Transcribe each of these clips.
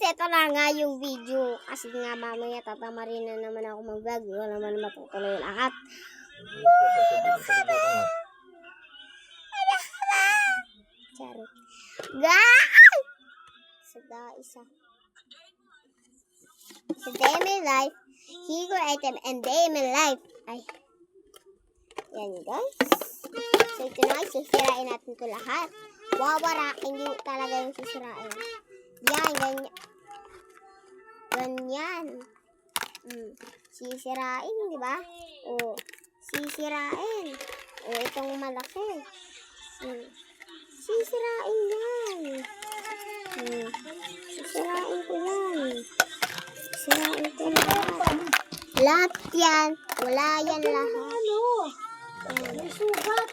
ito na nga yung video. Kasi nga mamaya tatamarin na naman ako mag-vlog. Wala naman matutuloy lahat. Charot. Guys! Sada isa. Sa day in my life, hero item and day in my life. Ay. Yan guys. So ito na guys, sisirain natin ito lahat. Wawara, hindi talaga yung sisirain. Yan, ganyan. Ganyan. Sisirain, di ba? O, sisirain. O, itong malaki. Sisirain yan. Sisirain ko yan. Sisirain ko lahat. Lahat yan. Wala yan lahat. May sugat.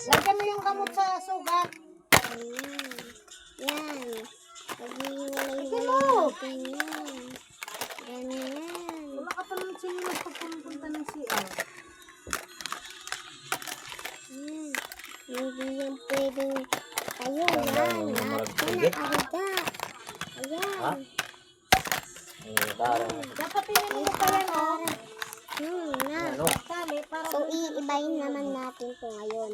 Lagyan mo yung gamot sa sugat. Yan. Pag-iwalay-walay natin yan. Ganyan. Wala ka pa naman sinilas pag pumunta ng CR. Hindi yan pwedeng tayo. Yan. Lahat yan nakariga. Ayan. Dapat pinili mo pa yan, oh. So, iibayin naman natin ito ngayon.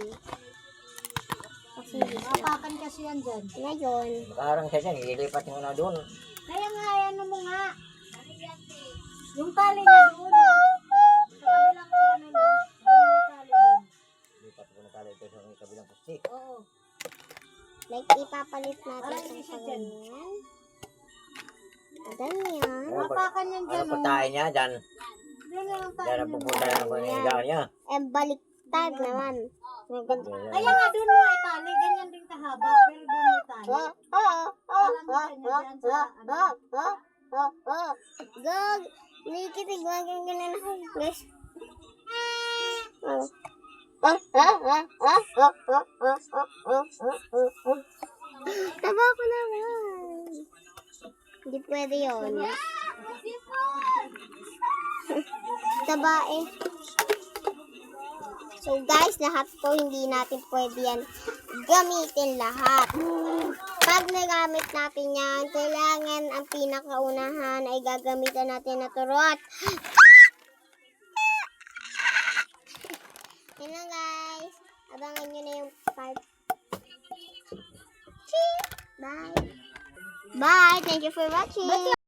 Kasi Apakan kasi yan dyan. ngayon, Parang siya dyan, ililipat mo na doon. Kaya nga, ano mo nga. Yung tali na doon. Sa kabilang ano, doon yung tali doon. Ilipat mo na tali ito sa kabilang poste. Oo. like, ipapalit natin Parang ito hindi sa siya dyan. ganyan. Ganyan. Apakan yan dyan, Ano pagkain niya dyan? Dyan lang ang tali Dyan na ang pupunta na ng higaan niya. Baliktad naman. Kaya nga doon mo ay tali, ganyan din kahaba, pero doon mo tali. Gag! Nakikitig mo hanggang ganun ako, guys. Taba ko naman. Hindi pwede yun. Taba eh. So guys, lahat to hindi natin pwede yan gamitin lahat. Pag nagamit natin yan, kailangan ang pinakaunahan ay gagamitan natin na turot. Yan lang guys. Abangan nyo na yung part. Bye. Bye. Thank you for watching.